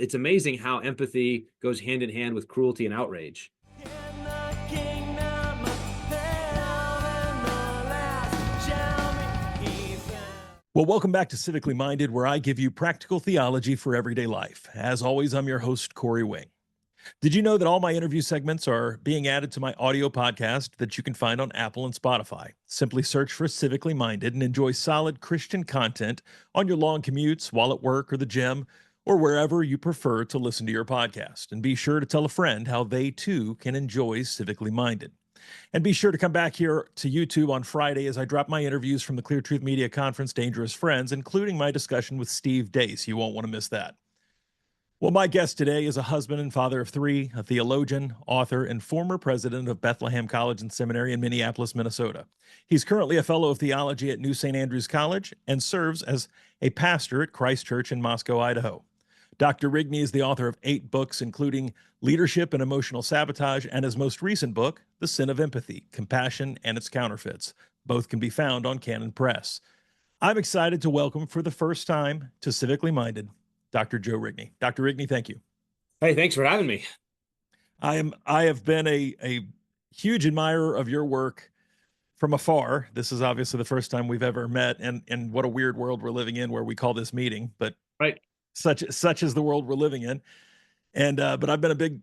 it's amazing how empathy goes hand in hand with cruelty and outrage. Well, welcome back to Civically Minded, where I give you practical theology for everyday life. As always, I'm your host, Corey Wing. Did you know that all my interview segments are being added to my audio podcast that you can find on Apple and Spotify? Simply search for Civically Minded and enjoy solid Christian content on your long commutes, while at work or the gym, or wherever you prefer to listen to your podcast. And be sure to tell a friend how they too can enjoy Civically Minded. And be sure to come back here to YouTube on Friday as I drop my interviews from the Clear Truth Media Conference, Dangerous Friends, including my discussion with Steve Deace. You won't want to miss that. Well, my guest today is a husband and father of three, a theologian, author, and former president of Bethlehem College and Seminary in Minneapolis, Minnesota. He's currently a fellow of theology at New St. Andrews College and serves as a pastor at Christ Church in Moscow, Idaho. Dr. Rigney is the author of 8 books, including Leadership and Emotional Sabotage, and his most recent book, The Sin of Empathy, Compassion and Its Counterfeits. Both can be found on Canon Press. I'm excited to welcome for the first time to Civically Minded, Dr. Joe Rigney. Dr. Rigney, thank you. Hey, thanks for having me. I have been a huge admirer of your work from afar. This is obviously the first time we've ever met, and what a weird world we're living in where we call this meeting, but right. Such is the world we're living in. And but I've been a big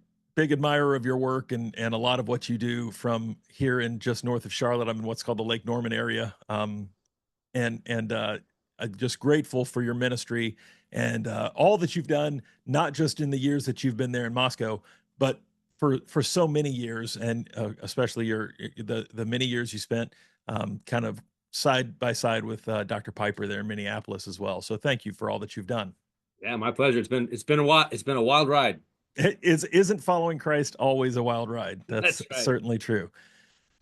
admirer of your work and a lot of what you do from here in just north of Charlotte. I'm in what's called the Lake Norman area. I'm just grateful for your ministry and all that you've done, not just in the years that you've been there in Moscow, but for so many years, and especially the many years you spent kind of side by side with Dr. Piper there in Minneapolis as well. So thank you for all that you've done. Yeah, my pleasure. It's been a while. It's been a wild ride. Isn't following Christ always a wild ride? That's right. Certainly true.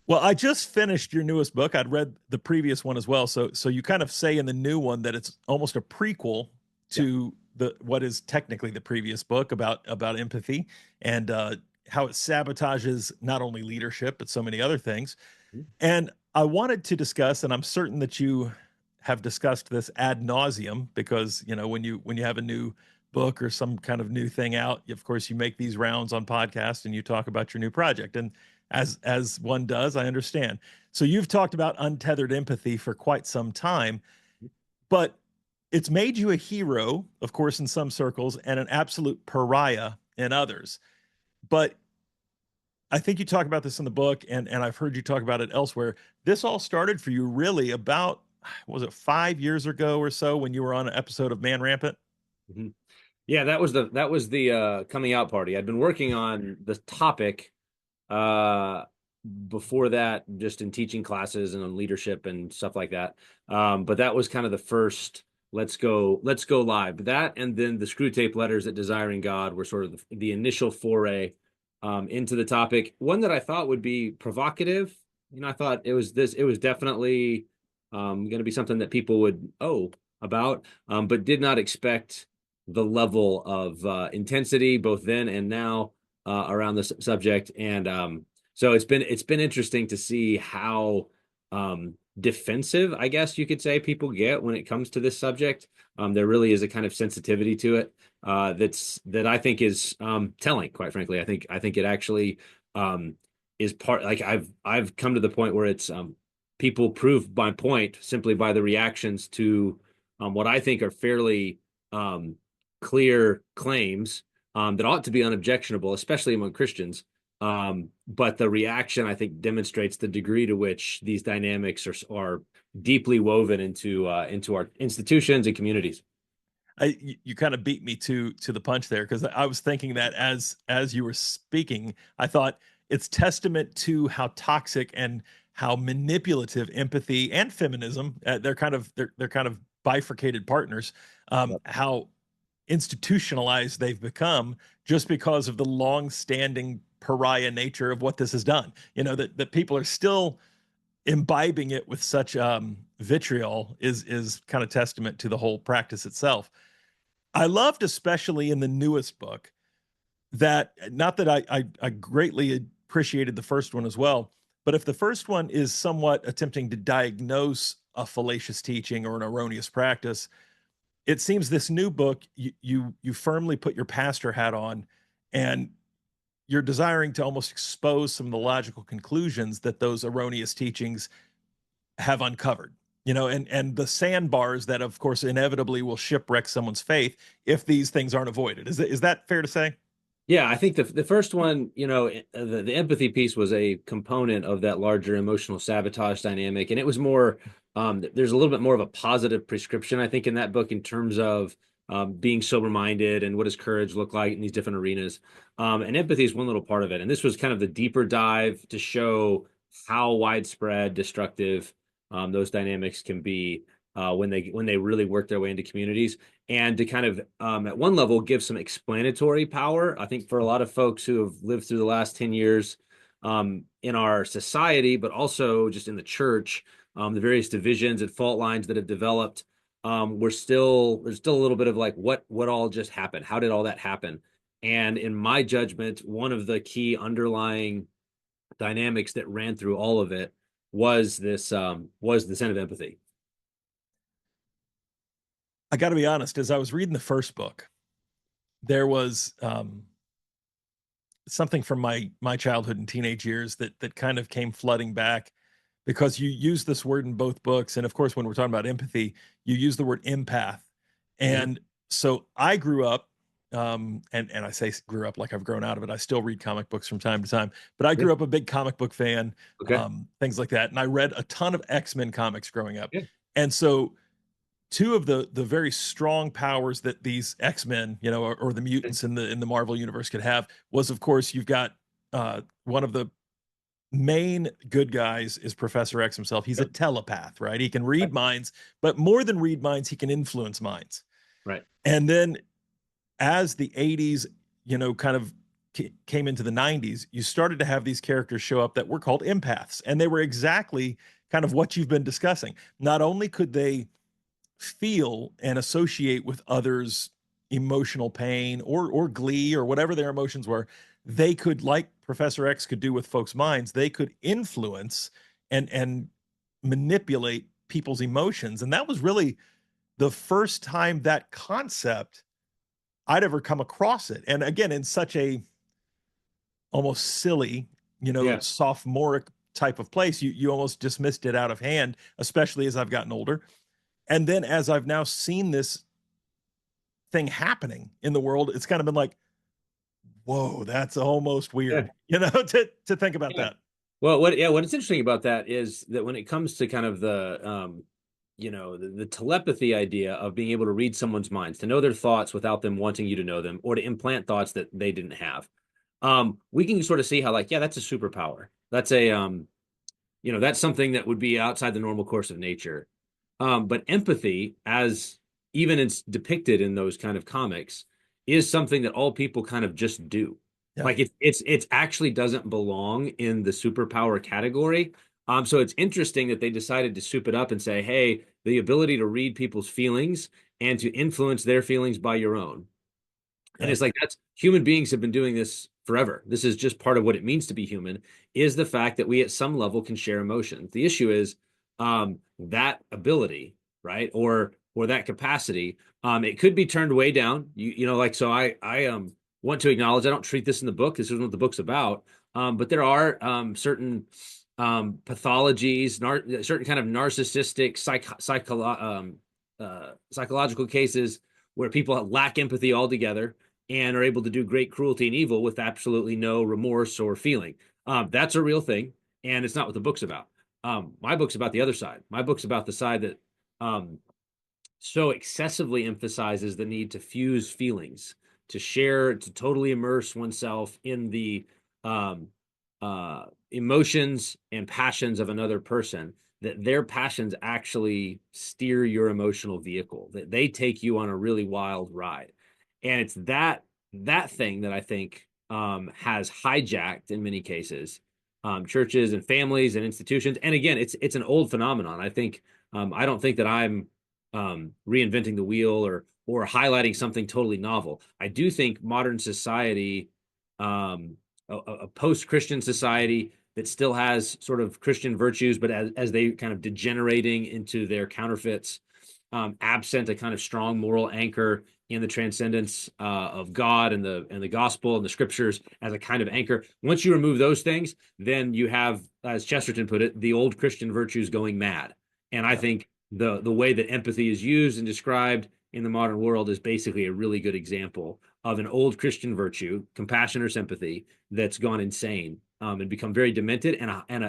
Well, I just finished your newest book. I'd read the previous one as well. So you kind of say in the new one that it's almost a prequel to what is technically the previous book about empathy and how it sabotages not only leadership, but so many other things. Mm-hmm. And I wanted to discuss, and I'm certain that you have discussed this ad nauseum, because when you have a new book or some kind of new thing out, of course you make these rounds on podcasts and you talk about your new project, and as one does, I understand. So you've talked about untethered empathy for quite some time, but it's made you a hero, of course, in some circles, and an absolute pariah in others. But I think you talk about this in the book, and I've heard you talk about it elsewhere. This all started for you really about, was it 5 years ago or so, when you were on an episode of Man Rampant? Mm-hmm. Yeah, that was the coming out party. I'd been working on the topic before that, just in teaching classes and on leadership and stuff like that. But that was kind of the first let's go live. That, and then the Screw Tape Letters at Desiring God were sort of the initial foray into the topic. One that I thought would be provocative. I thought it was definitely going to be something that people would about, but did not expect the level of intensity both then and now around this subject. And so it's been interesting to see how defensive, I guess you could say, people get when it comes to this subject. There really is a kind of sensitivity to it that I think is telling, quite frankly. I think it actually is part, like I've come to the point where it's people prove my point simply by the reactions to what I think are fairly clear claims that ought to be unobjectionable, especially among Christians. But the reaction, I think, demonstrates the degree to which these dynamics are deeply woven into our institutions and communities. You kind of beat me to the punch there, because I was thinking that as you were speaking, I thought it's testament to how toxic and how manipulative empathy and feminism, they're kind of bifurcated partners, how institutionalized they've become just because of the long-standing pariah nature of what this has done. That people are still imbibing it with such vitriol is kind of testament to the whole practice itself. I loved, especially in the newest book, that not that I greatly appreciated the first one as well, but if the first one is somewhat attempting to diagnose a fallacious teaching or an erroneous practice, it seems this new book, you firmly put your pastor hat on, and you're desiring to almost expose some of the logical conclusions that those erroneous teachings have uncovered. And the sandbars that, of course, inevitably will shipwreck someone's faith if these things aren't avoided. Is that fair to say? Yeah, I think the first one, the empathy piece was a component of that larger emotional sabotage dynamic, and it was more. There's a little bit more of a positive prescription, I think, in that book in terms of being sober-minded and what does courage look like in these different arenas. And empathy is one little part of it, and this was kind of the deeper dive to show how widespread destructive those dynamics can be when they really work their way into communities, and to kind of at one level give some explanatory power. I think for a lot of folks who have lived through the last 10 years in our society, but also just in the church, the various divisions and fault lines that have developed, there's still a little bit of like what all just happened, how did all that happen? And in my judgment, one of the key underlying dynamics that ran through all of it was the sin of empathy. I got to be honest, as I was reading the first book, there was something from my childhood and teenage years that kind of came flooding back, because you use this word in both books, and of course when we're talking about empathy, you use the word empath. Mhm. And so I grew up, and I say grew up like I've grown out of it. I still read comic books from time to time, but I Yeah. grew up a big comic book fan, Okay. things like that, and I read a ton of X-Men comics growing up. Yeah. And so two of the very strong powers that these X-Men, or the mutants in the Marvel universe could have was, of course, you've got one of the main good guys is Professor X himself. He's a Yep. telepath, right? He can read Right. minds, but more than read minds, he can influence minds. Right. And then as the 80s, kind of came into the 90s, you started to have these characters show up that were called empaths, and they were exactly kind of what you've been discussing. Not only could they feel and associate with others' emotional pain or glee or whatever their emotions were, they could, like Professor X could do with folks' minds, they could influence and manipulate people's emotions. And that was really the first time that concept I'd ever come across it. And again, in such a almost silly, Yeah. sophomoric type of place, you almost dismissed it out of hand, especially as I've gotten older. And then as I've now seen this thing happening in the world, it's kind of been like, whoa, that's almost Yeah. weird, to think about Yeah. that. Well, what's interesting about that is that when it comes to kind of the telepathy idea of being able to read someone's minds, to know their thoughts without them wanting you to know them, or to implant thoughts that they didn't have, we can sort of see how, like, yeah, that's a superpower. That's something that would be outside the normal course of nature. But empathy, as even it's depicted in those kind of comics, is something that all people kind of just do. Yeah. Like it's actually doesn't belong in the superpower category. So it's interesting that they decided to soup it up and say, hey, the ability to read people's feelings and to influence their feelings by your own. And Yeah. it's like, that's human beings have been doing this forever. This is just part of what it means to be human, is the fact that we at some level can share emotions. The issue is that ability, right? Or that capacity. It could be turned way down. Like, so I want to acknowledge, I don't treat this in the book. This isn't what the book's about. But there are certain pathologies, certain kind of narcissistic psychological cases where people lack empathy altogether and are able to do great cruelty and evil with absolutely no remorse or feeling. That's a real thing, and it's not what the book's about. My book's about the other side. My book's about the side that so excessively emphasizes the need to fuse feelings, to share, to totally immerse oneself in the emotions and passions of another person, that their passions actually steer your emotional vehicle, that they take you on a really wild ride. And it's that thing that I think has hijacked in many cases churches and families and institutions. And again, it's an old phenomenon. I don't think that I'm reinventing the wheel or highlighting something totally novel. I do think modern society, a post-Christian society that still has sort of Christian virtues, but as they kind of degenerating into their counterfeits, absent a kind of strong moral anchor in the transcendence of God and the gospel and the scriptures as a kind of anchor. Once you remove those things, then you have, as Chesterton put it, the old Christian virtues going mad. And I think the way that empathy is used and described in the modern world is basically a really good example of an old Christian virtue, compassion or sympathy, that's gone insane and become very demented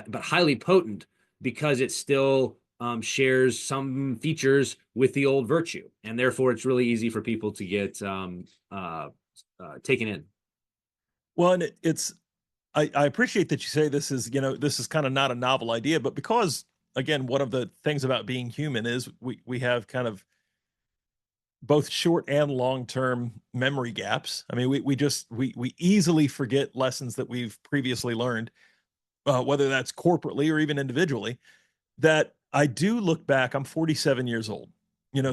but highly potent because it still shares some features with the old virtue, and therefore it's really easy for people to get taken in. Well, and I appreciate that you say this is, this is kind of not a novel idea, but because again, one of the things about being human is we have kind of both short and long-term memory gaps. I mean, we easily forget lessons that we've previously learned, whether that's corporately or even individually. That I do look back. I'm 47 years old,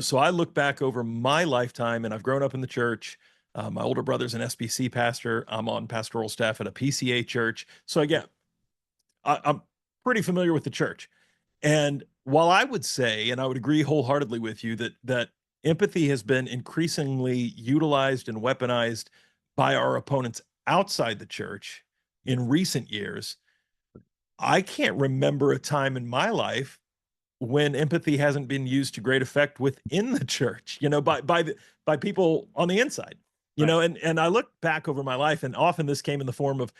so I look back over my lifetime, and I've grown up in the church. My older brother's an SBC pastor. I'm on pastoral staff at a PCA church. So again, I'm pretty familiar with the church. And while I would say, and I would agree wholeheartedly with you that empathy has been increasingly utilized and weaponized by our opponents outside the church in recent years, I can't remember a time in my life when empathy hasn't been used to great effect within the church, by people on the inside. Right. And I look back over my life, and often this came in the form of,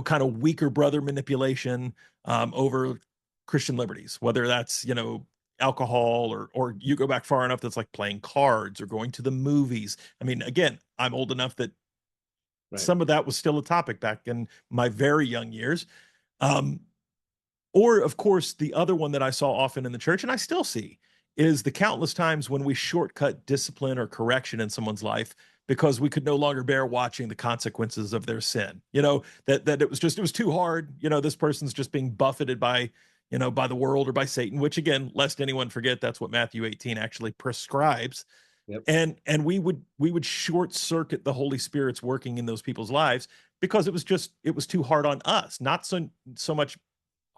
kind of weaker brother manipulation over Christian liberties, whether that's, alcohol, or you go back far enough that's like playing cards or going to the movies. I mean, again, I'm old enough that some of that was still a topic back in my very young years. Or, of course, the other one that I saw often in the church, and I still see, is the countless times when we shortcut discipline or correction in someone's life because we could no longer bear watching the consequences of their sin. That it was too hard. This person's just being buffeted by the world or by Satan, which, again, lest anyone forget, that's what Matthew 18 actually prescribes. Yep. And we would short circuit the Holy Spirit's working in those people's lives because it was too hard on us, not so much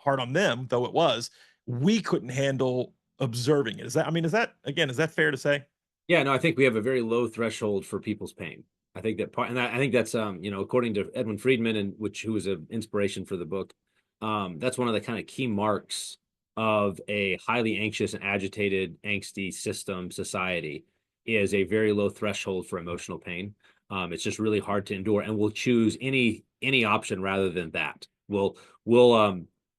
hard on them, though it was. We couldn't handle observing it. Is that fair to say? Yeah, no, I think we have a very low threshold for people's pain. I think that part, and I think that's according to Edwin Friedman, and who was an inspiration for the book, that's one of the kind of key marks of a highly anxious and agitated, angsty society, is a very low threshold for emotional pain. It's just really hard to endure, and we'll choose any option rather than that. We'll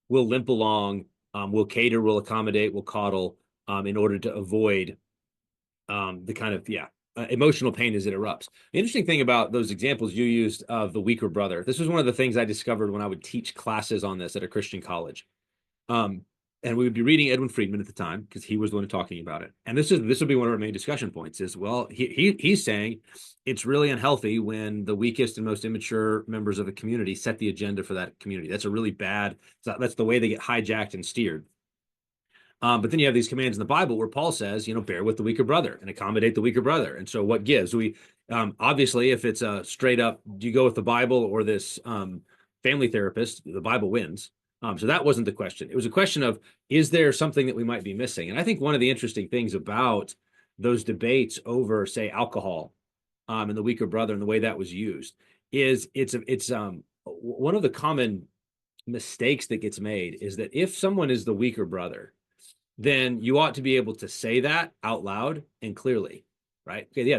limp along, we'll cater, we'll accommodate, we'll coddle, in order to avoid the kind of emotional pain as it erupts. The interesting thing about those examples you used of the weaker brother, this was one of the things I discovered when I would teach classes on this at a Christian college. And we would be reading Edwin Friedman at the time because he was the one talking about it. And this would be one of our main discussion points is, well, he's saying it's really unhealthy when the weakest and most immature members of a community set the agenda for that community. That's a really bad, that's the way they get hijacked and steered. But then you have these commands in the Bible where Paul says, bear with the weaker brother and accommodate the weaker brother. And so what gives? Obviously, if it's a straight up, do you go with the Bible or this family therapist, the Bible wins. So that wasn't the question. It was a question of, is there something that we might be missing? And I think one of the interesting things about those debates over, say, alcohol and the weaker brother and the way that was used is it's one of the common mistakes that gets made is that if someone is the weaker brother, then you ought to be able to say that out loud and clearly, right? Okay, yeah,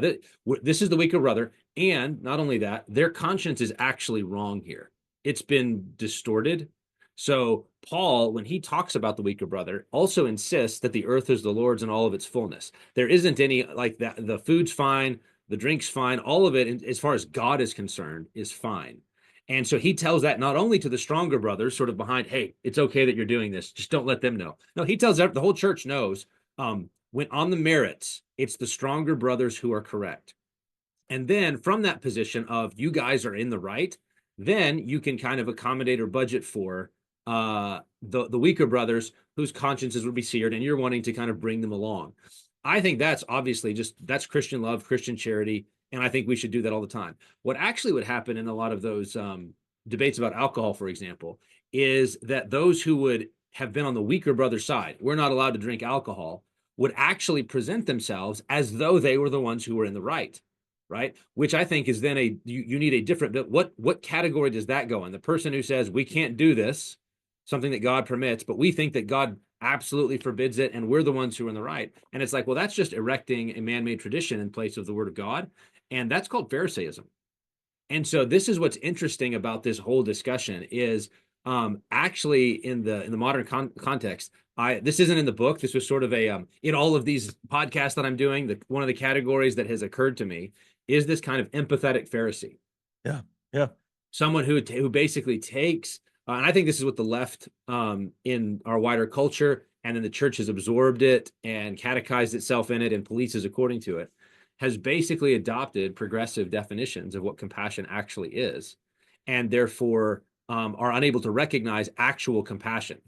this is the weaker brother. And not only that, their conscience is actually wrong here. It's been distorted. So Paul, when he talks about the weaker brother, also insists that the earth is the Lord's and all of its fullness. There isn't any like that. The food's fine, the drink's fine, all of it, as far as God is concerned, is fine. And so he tells that not only to the stronger brothers, sort of behind, hey, it's okay that you're doing this, just don't let them know. No, he tells the whole church knows, when on the merits, it's the stronger brothers who are correct. And then from that position of you guys are in the right, then you can kind of accommodate or budget for the weaker brothers whose consciences would be seared, and you're wanting to kind of bring them along. I think that's obviously that's Christian love, Christian charity, and I think we should do that all the time. What actually would happen in a lot of those debates about alcohol, for example, is that those who would have been on the weaker brother side, we're not allowed to drink alcohol, would actually present themselves as though they were the ones who were in the right? Which I think is then you need a different, what category does that go in? The person who says we can't do this, something that God permits, but we think that God absolutely forbids it, and we're the ones who are in the right. And it's like, well, that's just erecting a man-made tradition in place of the word of God, and that's called Pharisaism. And so this is what's interesting about this whole discussion is actually in the modern context. This isn't in the book. This was sort of a in all of these podcasts that I'm doing. One of the categories that has occurred to me is this kind of empathetic Pharisee. Yeah, yeah. Someone who basically takes, and I think this is what the left in our wider culture, and then the church has absorbed it and catechized itself in it and polices according to it, has basically adopted progressive definitions of what compassion actually is, and therefore are unable to recognize actual compassion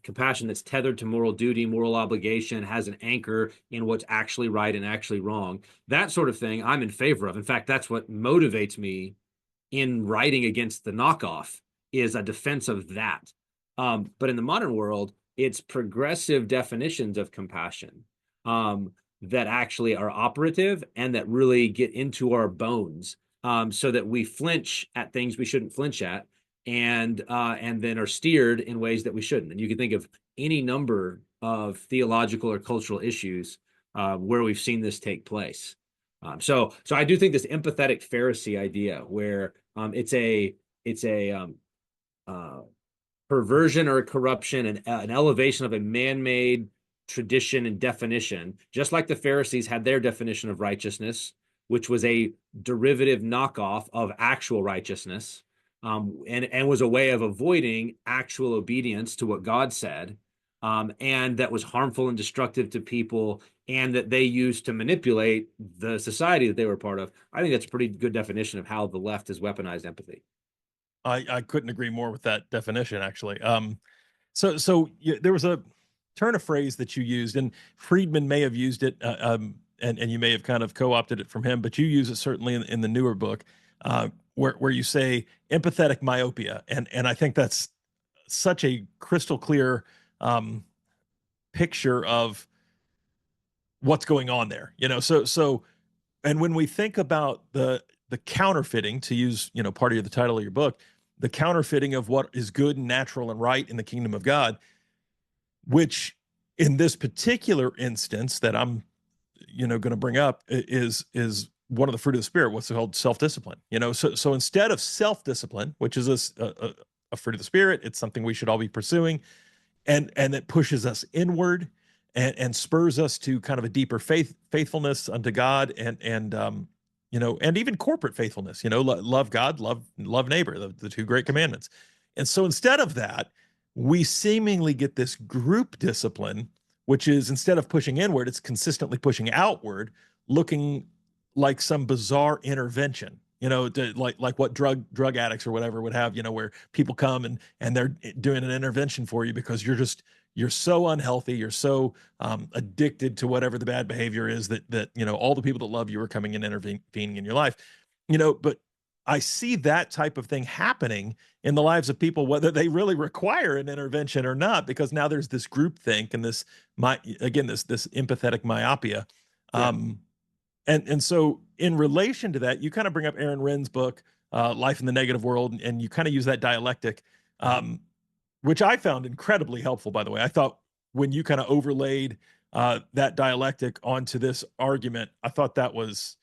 that's tethered to moral duty, moral obligation, has an anchor in what's actually right and actually wrong. That sort of thing I'm in favor of. In fact, that's what motivates me in writing against the knockoff, is a defense of that. But in the modern world, it's progressive definitions of compassion that actually are operative and that really get into our bones, so that we flinch at things we shouldn't flinch at, and then are steered in ways that we shouldn't. And you can think of any number of theological or cultural issues where we've seen this take place. So I do think this empathetic Pharisee idea, where it's a perversion or a corruption, and an elevation of a man-made tradition and definition, just like the Pharisees had their definition of righteousness, which was a derivative knockoff of actual righteousness, and was a way of avoiding actual obedience to what God said, and that was harmful and destructive to people, and that they used to manipulate the society that they were part of. I think that's a pretty good definition of how the left has weaponized empathy. I couldn't agree more with that definition, actually. There was a turn of phrase that you used, and Friedman may have used it, and you may have kind of co-opted it from him, but you use it certainly in the newer book, where you say empathetic myopia, and I think that's such a crystal clear picture of what's going on there. And when we think about the counterfeiting, to use part of the title of your book, the counterfeiting of what is good and natural and right in the kingdom of God, which in this particular instance that I'm going to bring up is one of the fruit of the spirit, what's called self-discipline. So instead of self-discipline, which is a fruit of the spirit, it's something we should all be pursuing, and it pushes us inward and spurs us to kind of a deeper faithfulness unto God, and even corporate faithfulness. Love God, love neighbor, the two great commandments. And so instead of that, we seemingly get this group discipline, which is, instead of pushing inward, it's consistently pushing outward, looking like some bizarre intervention. Like what drug addicts or whatever would have, where people come and they're doing an intervention for you because you're so unhealthy, you're so addicted to whatever the bad behavior is, that all the people that love you are coming and intervening in your life. But I see that type of thing happening in the lives of people, whether they really require an intervention or not, because now there's this groupthink and this empathetic myopia. Yeah. And so in relation to that, you kind of bring up Aaron Renn's book, Life in the Negative World, and you kind of use that dialectic, which I found incredibly helpful, by the way. I thought when you kind of overlaid that dialectic onto this argument, I thought that was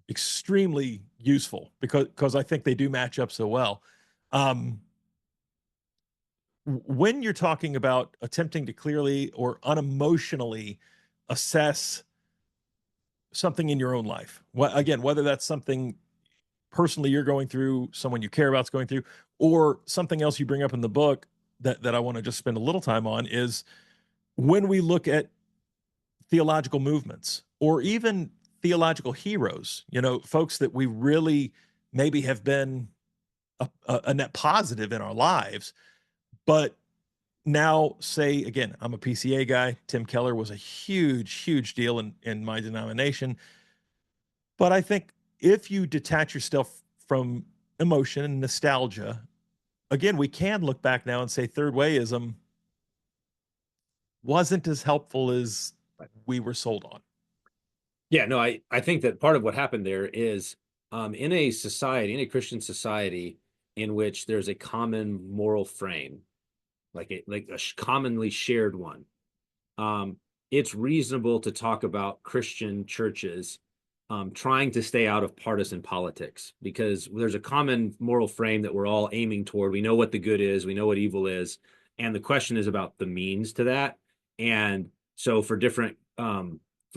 extremely useful, because I think they do match up so well. When you're talking about attempting to clearly or unemotionally assess something in your own life, whether that's something personally you're going through, someone you care about is going through, or something else you bring up in the book that I want to just spend a little time on, is when we look at theological movements or even theological heroes, folks that we really maybe have been a net positive in our lives, but now, say again, I'm a PCA guy. Tim Keller was a huge deal in my denomination. But I think if you detach yourself from emotion and nostalgia, again, we can look back now and say third wayism wasn't as helpful as we were sold on. Yeah, no, I think that part of what happened there is in a society, in a Christian society in which there's a common moral frame, like a commonly shared one, um, it's reasonable to talk about Christian churches trying to stay out of partisan politics because there's a common moral frame that we're all aiming toward. We know what the good is, we know what evil is, and the question is about the means to that. And so for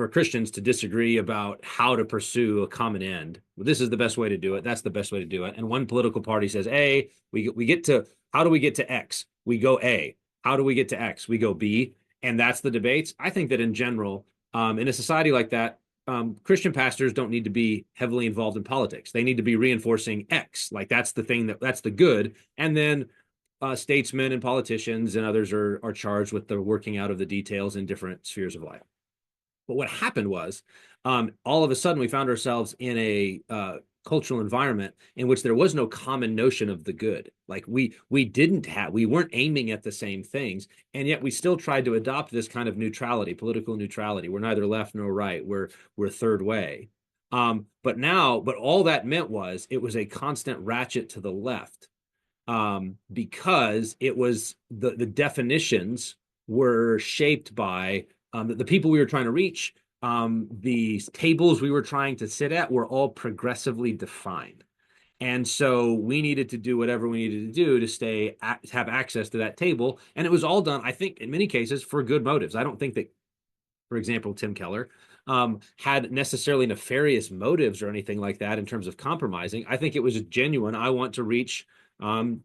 Christians to disagree about how to pursue a common end, well, this is the best way to do it. That's the best way to do it. And one political party says A, we get to how do we get to X? We go A. How do we get to X? We go B. And that's the debates. I think that in general, in a society like that, Christian pastors don't need to be heavily involved in politics. They need to be reinforcing X, like that's the thing that's the good. And then statesmen and politicians and others are charged with the working out of the details in different spheres of life. But what happened was, all of a sudden, we found ourselves in a cultural environment in which there was no common notion of the good. Like we weren't aiming at the same things, and yet we still tried to adopt this kind of neutrality, political neutrality. We're neither left nor right. We're third way. But all that meant was it was a constant ratchet to the left, because it was the definitions were shaped by the people we were trying to reach, the tables we were trying to sit at were all progressively defined. And so we needed to do whatever we needed to do to have access to that table. And it was all done, I think, in many cases for good motives. I don't think that, for example, Tim Keller had necessarily nefarious motives or anything like that in terms of compromising. I think it was genuine. I want to reach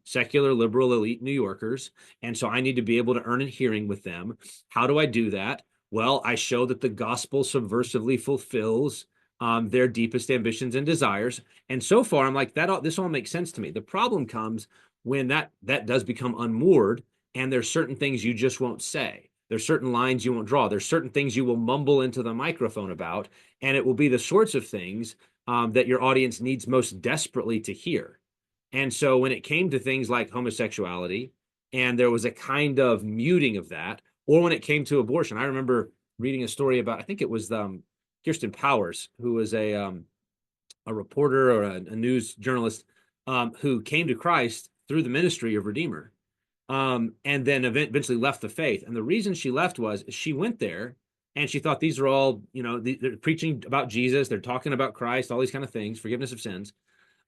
secular, liberal, elite New Yorkers. And so I need to be able to earn a hearing with them. How do I do that? Well, I show that the gospel subversively fulfills their deepest ambitions and desires. And so far, I'm like, this all makes sense to me. The problem comes when that does become unmoored, and there's certain things you just won't say. There's certain lines you won't draw. There's certain things you will mumble into the microphone about, and it will be the sorts of things that your audience needs most desperately to hear. And so when it came to things like homosexuality, and there was a kind of muting of that, or when it came to abortion, I remember reading a story about, I think it was Kirsten Powers, who was a reporter or a news journalist who came to Christ through the ministry of Redeemer, and then eventually left the faith. And the reason she left was she went there and she thought these are all, they're preaching about Jesus, they're talking about Christ, all these kind of things, forgiveness of sins.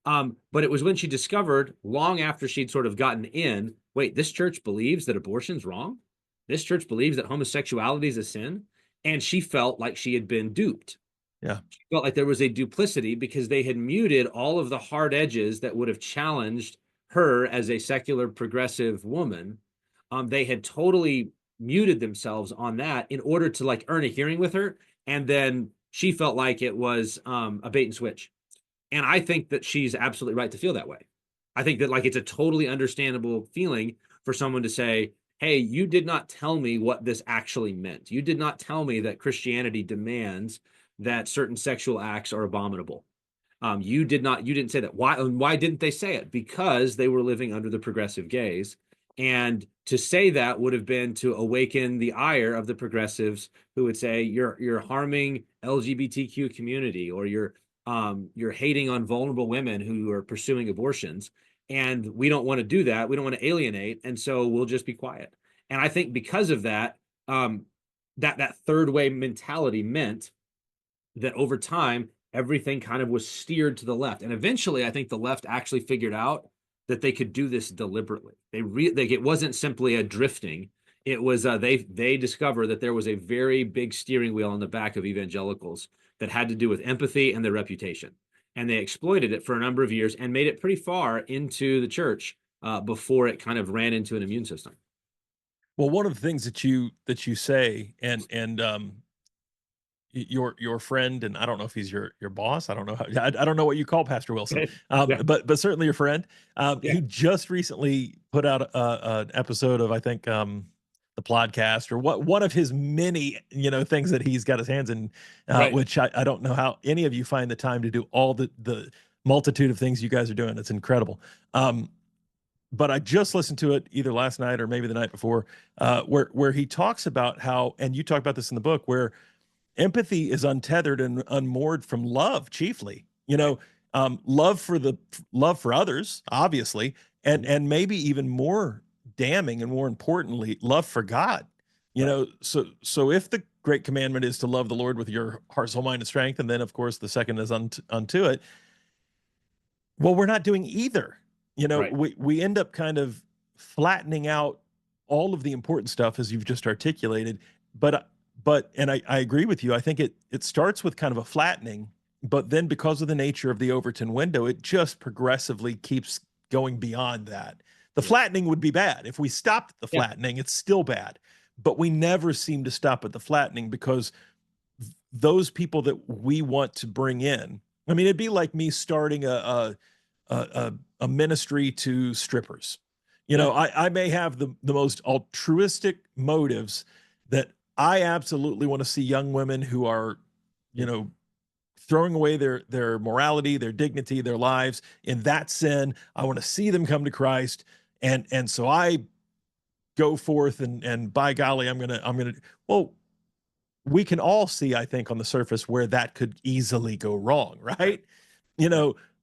But it was when she discovered, long after she'd sort of gotten in, wait, this church believes that abortion's wrong. This church believes that homosexuality is a sin. And she felt like she had been duped. Yeah. She felt like there was a duplicity because they had muted all of the hard edges that would have challenged her as a secular progressive woman. They had totally muted themselves on that in order to like earn a hearing with her. And then she felt like it was a bait and switch. And I think that she's absolutely right to feel that way. I think that like it's a totally understandable feeling for someone to say, hey, you did not tell me what this actually meant. You did not tell me that Christianity demands that certain sexual acts are abominable. You didn't say that. Why didn't they say it? Because they were living under the progressive gaze. And to say that would have been to awaken the ire of the progressives who would say, you're harming LGBTQ community, or you're hating on vulnerable women who are pursuing abortions. And we don't want to do that. We don't want to alienate. And so we'll just be quiet. And I think because of that, that third way mentality meant that over time, everything kind of was steered to the left. And eventually, I think the left actually figured out that they could do this deliberately. It wasn't simply a drifting. It was they discovered that there was a very big steering wheel on the back of evangelicals that had to do with empathy and their reputation. And they exploited it for a number of years and made it pretty far into the church before it kind of ran into an immune system. Well, one of the things that you say, and your friend, and I don't know if he's your boss. I don't know I don't know what you call Pastor Wilson, Yeah. but certainly your friend. Yeah. He just recently put out an episode of, I think, the podcast, or one of his many things that he's got his hands in, Right. which I don't know how any of you find the time to do all the multitude of things you guys are doing. It's incredible. but I just listened to it either last night or maybe the night before, where he talks about how, and you talk about this in the book, where empathy is untethered and unmoored from love, chiefly. Love for the love for others, obviously, and maybe even more damning and more importantly, love for God. So if the great commandment is to love the Lord with your heart, soul, mind, and strength, and then of course the second is unto it. Well, we're not doing either. Right. We end up kind of flattening out all of the important stuff as you've just articulated. But and I agree with you. I think it starts with kind of a flattening, but then because of the nature of the Overton window, it just progressively keeps going beyond that. The flattening would be bad. If we stopped at the Yeah. flattening, it's still bad. But we never seem to stop at the flattening because those people that we want to bring in. I mean, it'd be like me starting a ministry to strippers. I may have the most altruistic motives that I absolutely want to see young women who are, throwing away their morality, their dignity, their lives in that sin. I want to see them come to Christ. And so I go forth and by golly, well, we can all see, I think, on the surface where that could easily go wrong, right?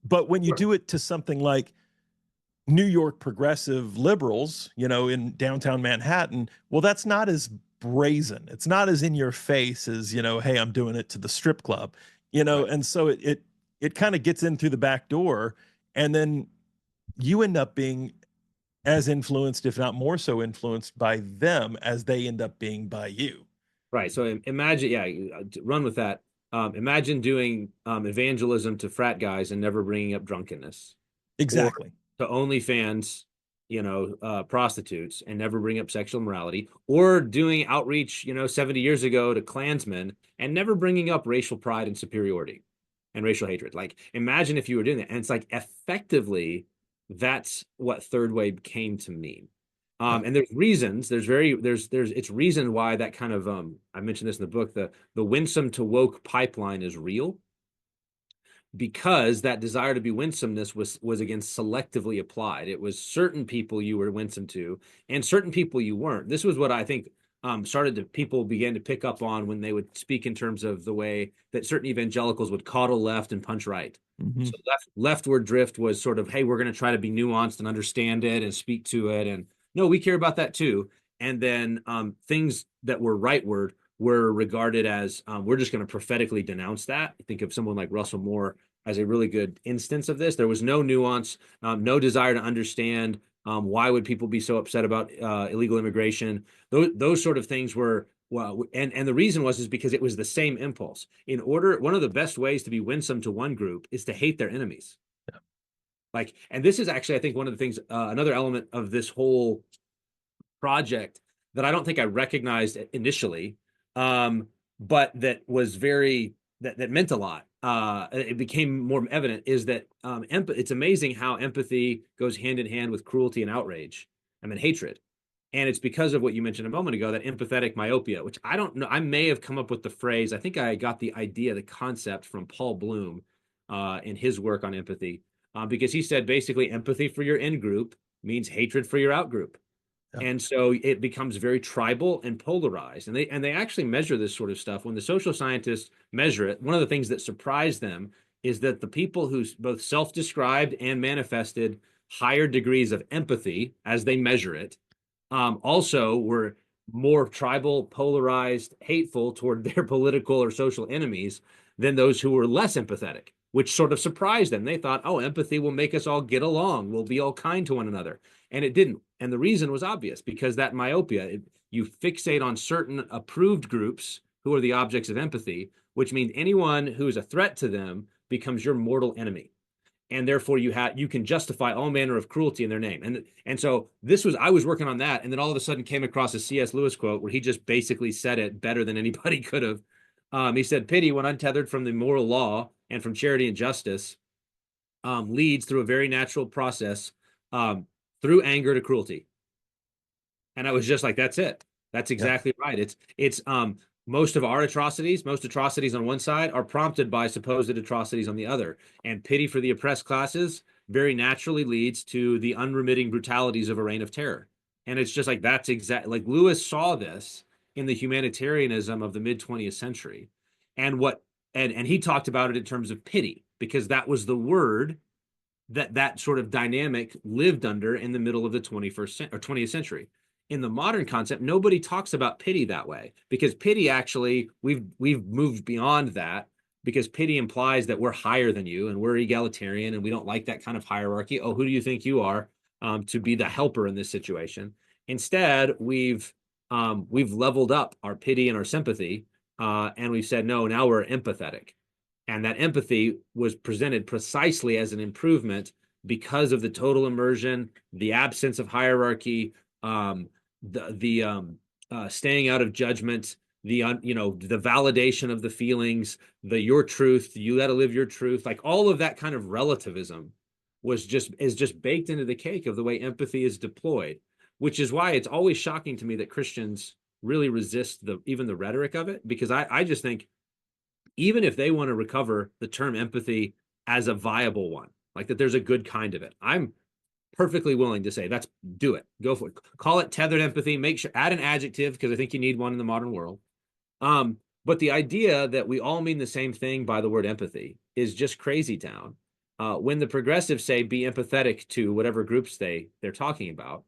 But when you do it to something like New York progressive liberals, in downtown Manhattan, well, that's not as brazen. It's not as in your face as, hey, I'm doing it to the strip club, and so it kind of gets in through the back door, and then you end up being as influenced, if not more so influenced by them as they end up being by you. Right. So imagine, run with that. Imagine doing evangelism to frat guys and never bringing up drunkenness, or Exactly. to OnlyFans, prostitutes and never bring up sexual morality, or doing outreach, 70 years ago to Klansmen and never bringing up racial pride and superiority and racial hatred. Like, imagine if you were doing that. And it's like, effectively, that's what third wave came to mean. And there's reasons. It's reason why that kind of I mentioned this in the book. The winsome to woke pipeline is real because that desire to be winsomeness was again selectively applied. It was certain people you were winsome to, and certain people you weren't. This was what I think people began to pick up on when they would speak in terms of the way that certain evangelicals would coddle left and punch right. Mm-hmm. So leftward drift was sort of, hey, we're going to try to be nuanced and understand it and speak to it, and no, we care about that too. And then things that were rightward were regarded as we're just going to prophetically denounce that. I think of someone like Russell Moore as a really good instance of this. There was no nuance, no desire to understand why would people be so upset about illegal immigration. Those sort of things were, well, and the reason is because it was the same impulse. One of the best ways to be winsome to one group is to hate their enemies. Like, and this is actually, I think, one of the things, another element of this whole project that I don't think I recognized initially, but that was that meant a lot. It became more evident is that it's amazing how empathy goes hand in hand with cruelty and outrage. I mean, hatred. And it's because of what you mentioned a moment ago, that empathetic myopia, which I don't know. I may have come up with the phrase. I think I got the idea, the concept from Paul Bloom in his work on empathy. Because he said basically empathy for your in group means hatred for your out group. Yeah. And so it becomes very tribal and polarized. And they actually measure this sort of stuff. When the social scientists measure it, one of the things that surprised them is that the people who both self-described and manifested higher degrees of empathy as they measure it, also were more tribal, polarized, hateful toward their political or social enemies than those who were less empathetic, which sort of surprised them. They thought, oh, empathy will make us all get along. We'll be all kind to one another. And it didn't. And the reason was obvious, because that myopia, you fixate on certain approved groups who are the objects of empathy, which means anyone who is a threat to them becomes your mortal enemy. And therefore you can justify all manner of cruelty in their name. And so I was working on that, and then all of a sudden came across a C.S. Lewis quote where he just basically said it better than anybody could have. He said, pity, when untethered from the moral law and from charity and justice, leads through a very natural process through anger to cruelty. And I was just like, that's it. That's exactly right. It's most atrocities on one side are prompted by supposed atrocities on the other. And pity for the oppressed classes very naturally leads to the unremitting brutalities of a reign of terror. And it's just like that's exactly like Lewis saw this in the humanitarianism of the mid 20th century. And what and he talked about it in terms of pity, because that was the word that sort of dynamic lived under in the middle of the 21st or 20th century. In the modern concept, nobody talks about pity that way, because pity actually we've moved beyond that, because pity implies that we're higher than you and we're egalitarian and we don't like that kind of hierarchy. Oh, who do you think you are to be the helper in this situation? Instead, we've leveled up our pity and our sympathy, and we've said no. Now we're empathetic, and that empathy was presented precisely as an improvement because of the total immersion, the absence of hierarchy, the staying out of judgment, the validation of the feelings, the your truth, you got to live your truth, like all of that kind of relativism is just baked into the cake of the way empathy is deployed, which is why it's always shocking to me that Christians really resist even the rhetoric of it, because I just think even if they want to recover the term empathy as a viable one, like that there's a good kind of it, I'm perfectly willing to say that's do it, go for it, call it tethered empathy, make sure add an adjective because I think you need one in the modern world. But the idea that we all mean the same thing by the word empathy is just crazy town. When the progressives say be empathetic to whatever groups they're talking about,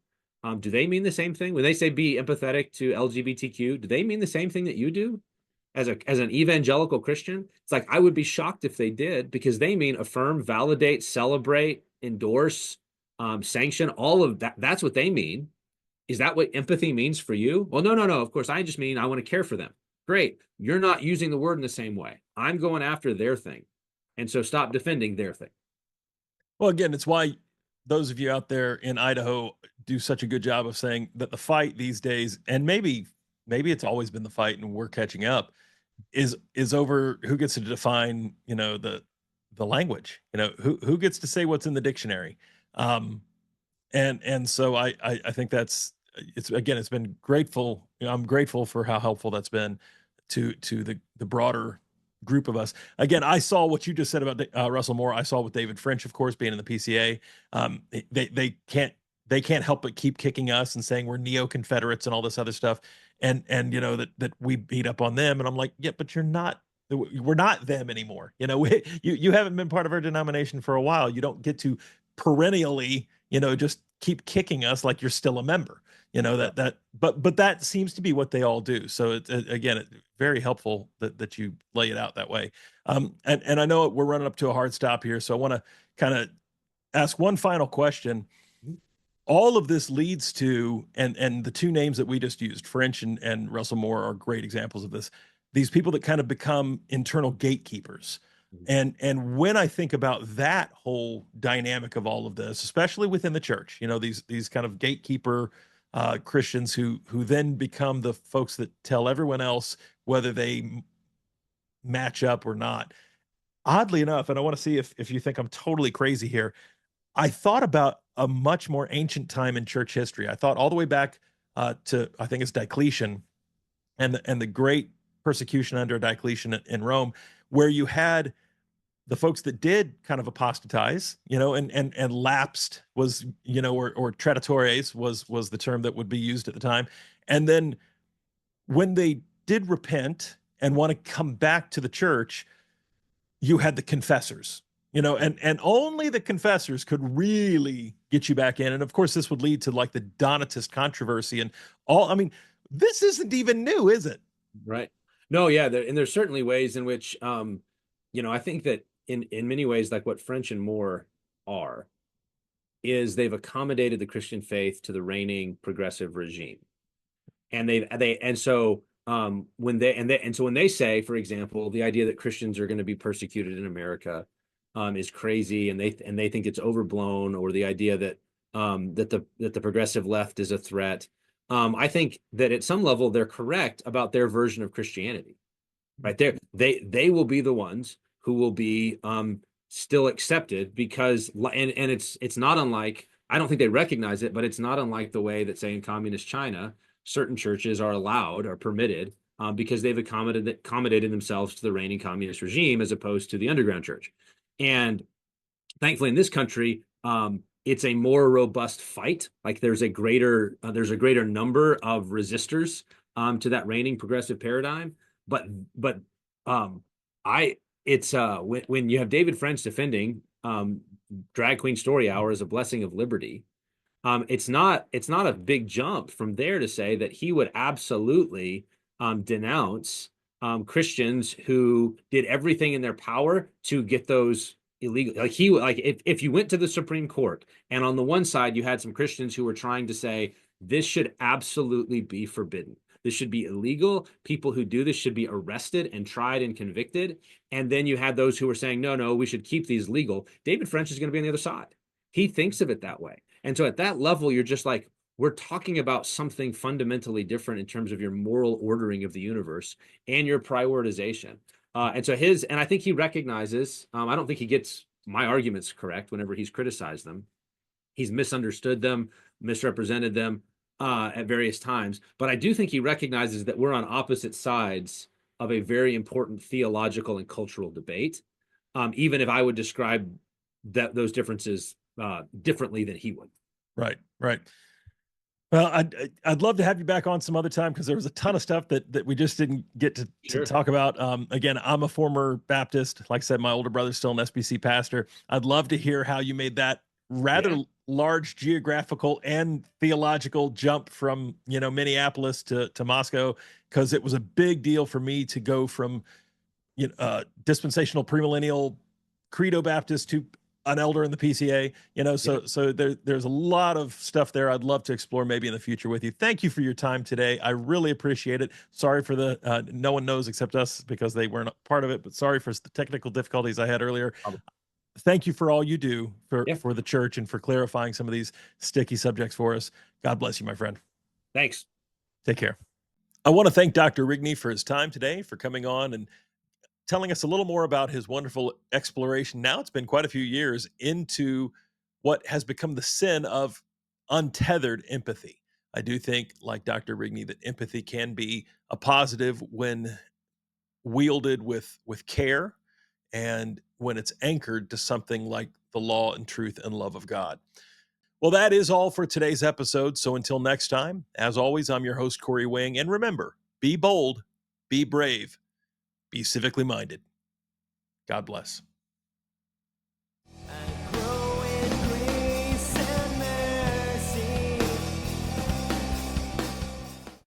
do they mean the same thing? When they say be empathetic to LGBTQ, do they mean the same thing that you do as an evangelical Christian? It's like I would be shocked if they did, because they mean affirm, validate, celebrate, endorse, sanction, all of that. That's what they mean. Is that what empathy means for you? Well, no, no, no. Of course, I just mean I want to care for them. Great. You're not using the word in the same way. I'm going after their thing. And so stop defending their thing. Well, again, it's why those of you out there in Idaho do such a good job of saying that the fight these days, and maybe it's always been the fight and we're catching up, is over who gets to define, the language, who gets to say what's in the dictionary. And so I think it's been grateful. I'm grateful for how helpful that's been to the broader group of us. Again, I saw what you just said about Russell Moore. I saw with David French, of course, being in the PCA. They can't help but keep kicking us and saying we're neo-Confederates and all this other stuff, and that we beat up on them. And I'm like, yeah, but you're not. We're not them anymore. You haven't been part of our denomination for a while. You don't get to perennially, just keep kicking us like you're still a member. But that seems to be what they all do. So it's very helpful that you lay it out that way. And I know we're running up to a hard stop here, so I want to kind of ask one final question. All of this leads to, and the two names that we just used, French and Russell Moore, are great examples of this. These people that kind of become internal gatekeepers. And when I think about that whole dynamic of all of this, especially within the church, these kind of gatekeeper Christians who then become the folks that tell everyone else whether they match up or not. Oddly enough, and I want to see if you think I'm totally crazy here, I thought about a much more ancient time in church history. I thought all the way back to, I think it's Diocletian, and the great persecution under Diocletian in Rome, where you had the folks that did kind of apostatize, and lapsed was, or traditores was the term that would be used at the time. And then when they did repent and want to come back to the church, you had the confessors, and only the confessors could really get you back in. And of course, this would lead to like the Donatist controversy and all. I mean, this isn't even new, is it? Right. No, yeah. And there's certainly ways in which, I think that in many ways, like what French and Moore are, is they've accommodated the Christian faith to the reigning progressive regime. And so when they say, for example, the idea that Christians are going to be persecuted in America is crazy, and they think it's overblown, or the idea that the progressive left is a threat. I think that at some level they're correct about their version of Christianity. Right there, they will be the ones who will be still accepted, because and it's not unlike, I don't think they recognize it, but it's not unlike the way that, say, in communist China, certain churches are allowed or permitted because they've accommodated themselves to the reigning communist regime as opposed to the underground church. And thankfully in this country, it's a more robust fight. Like there's a greater number of resistors to that reigning progressive paradigm. But but I it's when you have David French defending drag queen story hour as a blessing of liberty, it's not a big jump from there to say that he would absolutely denounce Christians who did everything in their power to get those illegal. Like if you went to the Supreme Court and on the one side you had some Christians who were trying to say this should absolutely be forbidden. This should be illegal. People who do this should be arrested and tried and convicted. And then you had those who were saying, no, no, we should keep these legal. David French is going to be on the other side. He thinks of it that way. And so at that level, you're just like, we're talking about something fundamentally different in terms of your moral ordering of the universe and your prioritization. And I think he recognizes, I don't think he gets my arguments correct whenever he's criticized them. He's misunderstood them, misrepresented them at various times. But I do think he recognizes that we're on opposite sides of a very important theological and cultural debate, even if I would describe those differences differently than he would. Right, right. Well, I'd love to have you back on some other time because there was a ton of stuff that we just didn't get to talk about. Again, I'm a former Baptist. Like I said, my older brother's still an SBC pastor. I'd love to hear how you made that rather large geographical and theological jump from Minneapolis to Moscow, because it was a big deal for me to go from dispensational premillennial credo Baptist to an elder in the PCA, so there's a lot of stuff there I'd love to explore maybe in the future with you. Thank you for your time today. I really appreciate it. Sorry for the no one knows except us because they weren't part of it, but sorry for the technical difficulties I had earlier. Thank you for all you do for the church and for clarifying some of these sticky subjects for us. God bless you, my friend. Thanks. Take care. I want to thank Dr. Rigney for his time today, for coming on and telling us a little more about his wonderful exploration. Now it's been quite a few years into what has become the sin of untethered empathy. I do think, like Dr. Rigney, that empathy can be a positive when wielded with care and when it's anchored to something like the law and truth and love of God. Well, that is all for today's episode. So until next time, as always, I'm your host, Corey Wing. And remember, be bold, be brave, be civically minded. God bless.